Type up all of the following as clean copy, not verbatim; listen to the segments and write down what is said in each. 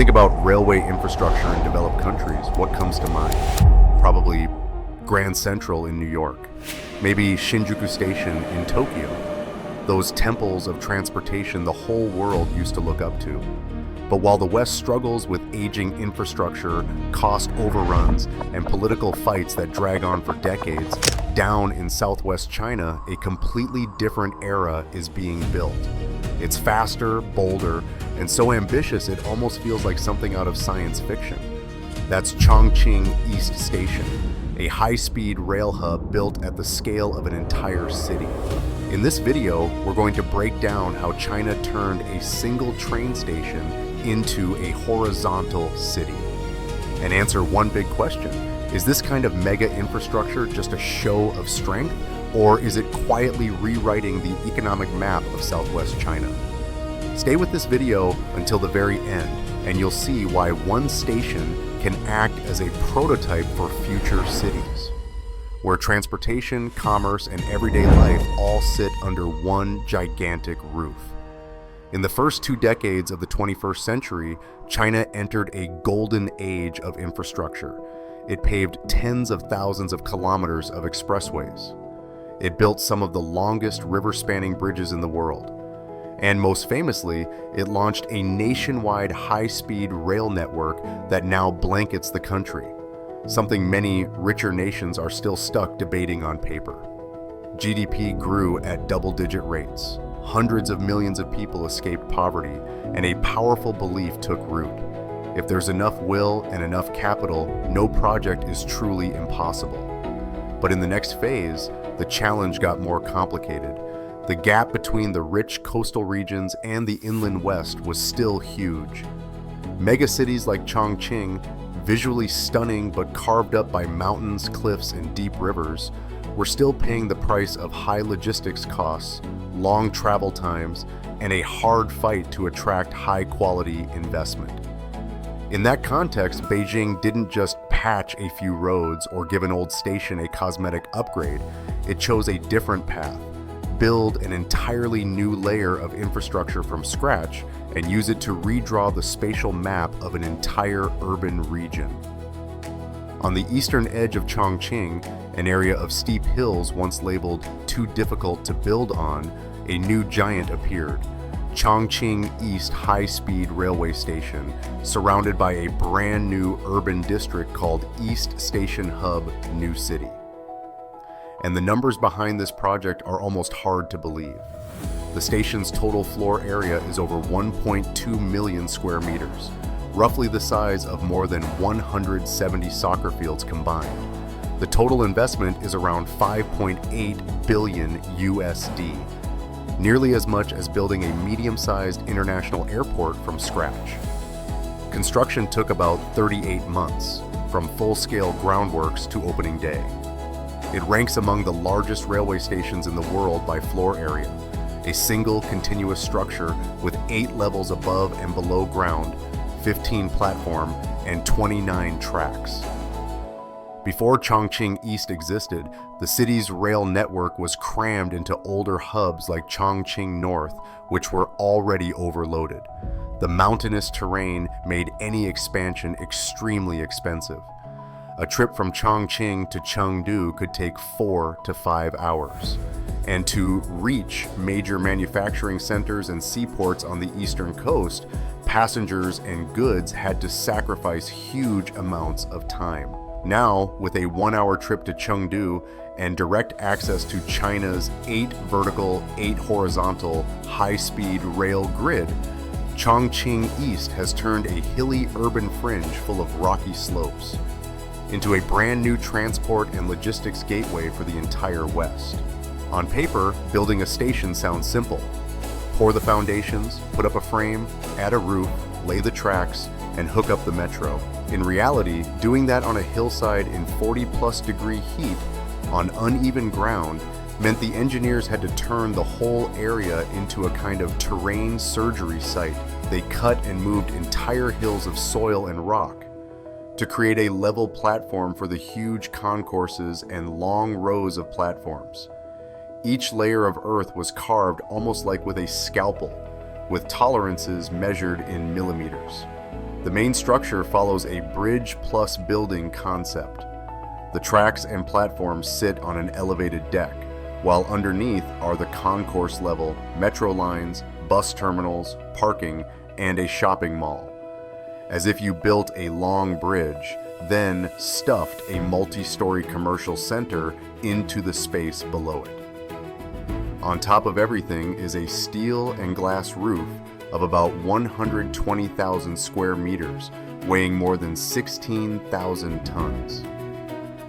think about railway infrastructure in developed countries, what comes to mind? Probably Grand Central in New York, maybe Shinjuku Station in Tokyo. Those temples of transportation the whole world used to look up to. But while the West struggles with aging infrastructure, cost overruns, and political fights that drag on for decades, down in Southwest China, a completely different era is being built. It's faster, bolder, and so ambitious it almost feels like something out of science fiction. That's Chongqing East Station, a high-speed rail hub built at the scale of an entire city. In this video, we're going to break down how China turned a single train station into a horizontal city. And answer one big question: is this kind of mega infrastructure just a show of strength, or is it quietly rewriting the economic map of Southwest China? Stay with this video until the very end, and you'll see why one station can act as a prototype for future cities, where transportation, commerce, and everyday life all sit under one gigantic roof. In the first 2 decades of the 21st century, China entered a golden age of infrastructure. It paved tens of thousands of kilometers of expressways. It built some of the longest river-spanning bridges in the world. And most famously, it launched a nationwide high-speed rail network that now blankets the country, something many richer nations are still stuck debating on paper. GDP grew at double-digit rates. Hundreds of millions of people escaped poverty, and a powerful belief took root. If there's enough will and enough capital, no project is truly impossible. But in the next phase, the challenge got more complicated. The gap between the rich coastal regions and the inland west was still huge. Megacities like Chongqing, visually stunning but carved up by mountains, cliffs, and deep rivers, were still paying the price of high logistics costs, long travel times, and a hard fight to attract high-quality investment. In that context, Beijing didn't just patch a few roads or give an old station a cosmetic upgrade. It chose a different path: build an entirely new layer of infrastructure from scratch and use it to redraw the spatial map of an entire urban region. On the eastern edge of Chongqing, an area of steep hills once labeled too difficult to build on, a new giant appeared: Chongqing East High-Speed Railway Station, surrounded by a brand new urban district called East Station Hub New City. And the numbers behind this project are almost hard to believe. The station's total floor area is over 1.2 million square meters, roughly the size of more than 170 soccer fields combined. The total investment is around 5.8 billion USD, nearly as much as building a medium-sized international airport from scratch. Construction took about 38 months, from full-scale groundworks to opening day. It ranks among the largest railway stations in the world by floor area, a single continuous structure with 8 levels above and below ground, 15 platform, and 29 tracks. Before Chongqing East existed, the city's rail network was crammed into older hubs like Chongqing North, which were already overloaded. The mountainous terrain made any expansion extremely expensive. A trip from Chongqing to Chengdu could take 4 to 5 hours. And to reach major manufacturing centers and seaports on the eastern coast, passengers and goods had to sacrifice huge amounts of time. Now, with a 1-hour trip to Chengdu and direct access to China's 8 vertical, 8 horizontal, high-speed rail grid, Chongqing East has turned a hilly urban fringe full of rocky slopes into a brand new transport and logistics gateway for the entire West. On paper, building a station sounds simple. Pour the foundations, put up a frame, add a roof, lay the tracks, and hook up the metro. In reality, doing that on a hillside in 40+ degree heat on uneven ground meant the engineers had to turn the whole area into a kind of terrain surgery site. They cut and moved entire hills of soil and rock to create a level platform for the huge concourses and long rows of platforms. Each layer of earth was carved almost like with a scalpel, with tolerances measured in millimeters. The main structure follows a bridge plus building concept. The tracks and platforms sit on an elevated deck, while underneath are the concourse level, metro lines, bus terminals, parking, and a shopping mall. As if you built a long bridge, then stuffed a multi-story commercial center into the space below it. On top of everything is a steel and glass roof of about 120,000 square meters, weighing more than 16,000 tons.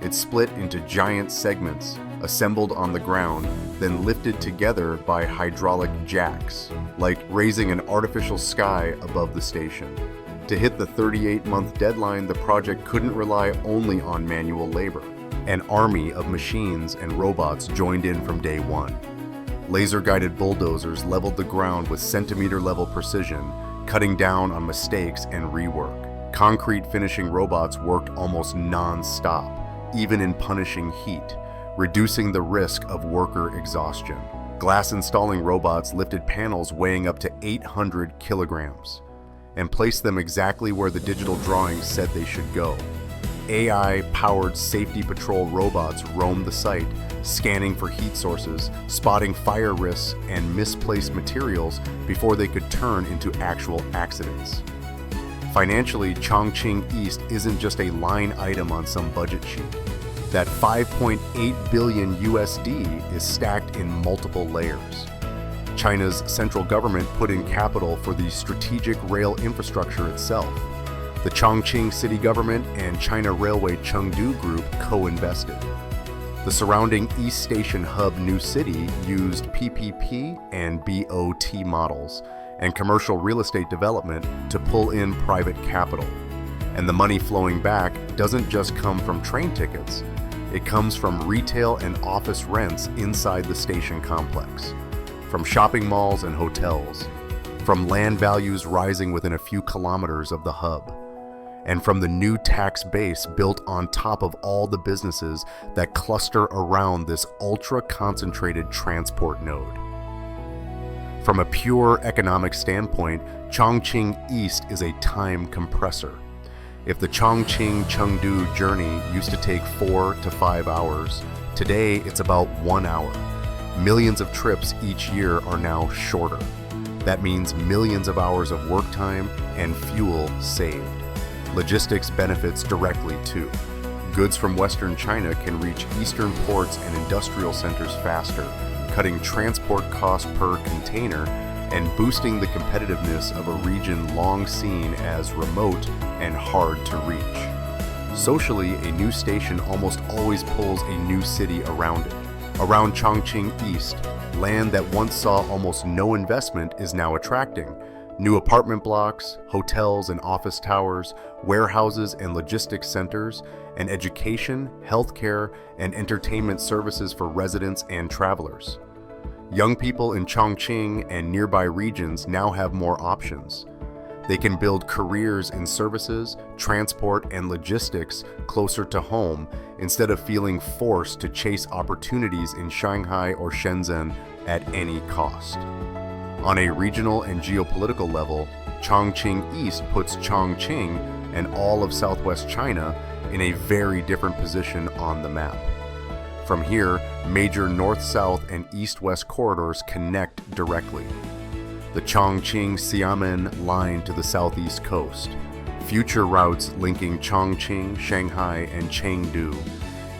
It's split into giant segments, assembled on the ground, then lifted together by hydraulic jacks, like raising an artificial sky above the station. To hit the 38-month deadline, the project couldn't rely only on manual labor. An army of machines and robots joined in from day one. Laser-guided bulldozers leveled the ground with centimeter-level precision, cutting down on mistakes and rework. Concrete finishing robots worked almost non-stop, even in punishing heat, reducing the risk of worker exhaustion. Glass installing robots lifted panels weighing up to 800 kilograms and placed them exactly where the digital drawings said they should go. AI-powered safety patrol robots roamed the site, scanning for heat sources, spotting fire risks and misplaced materials before they could turn into actual accidents. Financially, Chongqing East isn't just a line item on some budget sheet. That 5.8 billion USD is stacked in multiple layers. China's central government put in capital for the strategic rail infrastructure itself. The Chongqing city government and China Railway Chengdu Group co-invested. The surrounding East Station hub New City used PPP and BOT models and commercial real estate development to pull in private capital. And the money flowing back doesn't just come from train tickets. It comes from retail and office rents inside the station complex, from shopping malls and hotels, from land values rising within a few kilometers of the hub, and from the new tax base built on top of all the businesses that cluster around this ultra-concentrated transport node. From a pure economic standpoint, Chongqing East is a time compressor. If the Chongqing-Chengdu journey used to take 4 to 5 hours, today it's about 1 hour. Millions of trips each year are now shorter. That means millions of hours of work time and fuel saved. Logistics benefits directly too. Goods from Western China can reach eastern ports and industrial centers faster, cutting transport costs per container and boosting the competitiveness of a region long seen as remote and hard to reach. Socially, a new station almost always pulls a new city around it. Around Chongqing East, land that once saw almost no investment is now attracting new apartment blocks, hotels and office towers, warehouses and logistics centers, and education, healthcare, and entertainment services for residents and travelers. Young people in Chongqing and nearby regions now have more options. They can build careers in services, transport, and logistics closer to home instead of feeling forced to chase opportunities in Shanghai or Shenzhen at any cost. On a regional and geopolitical level, Chongqing East puts Chongqing and all of southwest China in a very different position on the map. From here, major north-south and east-west corridors connect directly. The Chongqing-Xiamen line to the southeast coast, future routes linking Chongqing, Shanghai, and Chengdu,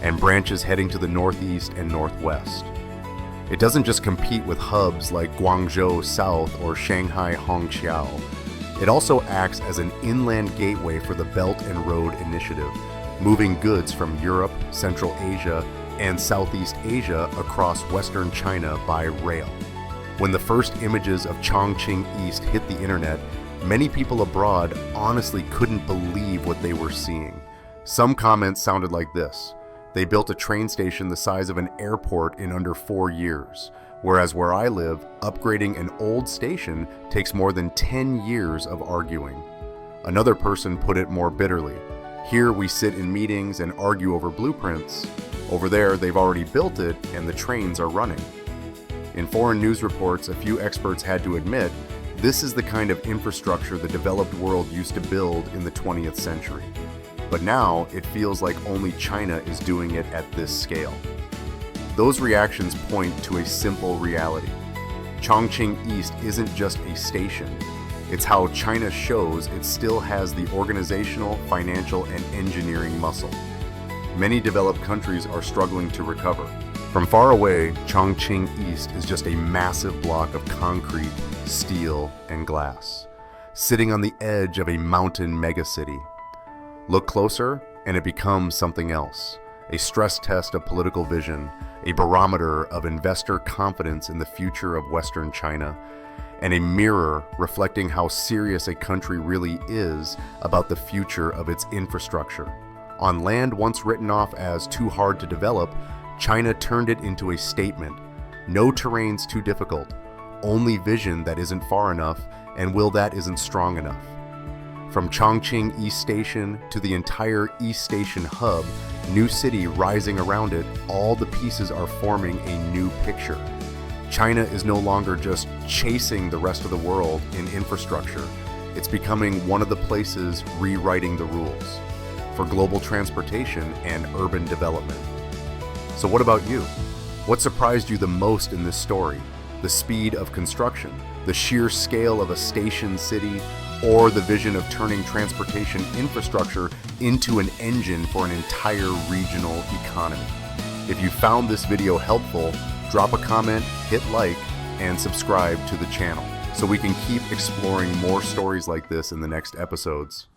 and branches heading to the northeast and northwest. It doesn't just compete with hubs like Guangzhou South or Shanghai Hongqiao. It also acts as an inland gateway for the Belt and Road Initiative, moving goods from Europe, Central Asia, and Southeast Asia across Western China by rail. When the first images of Chongqing East hit the internet, many people abroad honestly couldn't believe what they were seeing. Some comments sounded like this: they built a train station the size of an airport in under 4 years, whereas where I live, upgrading an old station takes more than 10 years of arguing. Another person put it more bitterly: here we sit in meetings and argue over blueprints. Over there, they've already built it and the trains are running. In foreign news reports, a few experts had to admit This is the kind of infrastructure the developed world used to build in the 20th century. But now it feels like only China is doing it at this scale. Those reactions point to a simple reality. Chongqing East isn't just a station. It's how China shows it still has the organizational, financial, and engineering muscle. Many developed countries are struggling to recover. From far away, Chongqing East is just a massive block of concrete, steel, and glass, sitting on the edge of a mountain megacity. Look closer, and it becomes something else. A stress test of political vision, a barometer of investor confidence in the future of Western China, and a mirror reflecting how serious a country really is about the future of its infrastructure. On land once written off as too hard to develop, China turned it into a statement. No terrain's too difficult, only vision that isn't far enough and will that isn't strong enough. From Chongqing East Station to the entire East Station hub, new city rising around it, all the pieces are forming a new picture. China is no longer just chasing the rest of the world in infrastructure. It's becoming one of the places rewriting the rules for global transportation and urban development. So what about you? What surprised you the most in this story? The speed of construction, the sheer scale of a station city, or the vision of turning transportation infrastructure into an engine for an entire regional economy? If you found this video helpful, drop a comment, hit like, and subscribe to the channel so we can keep exploring more stories like this in the next episodes.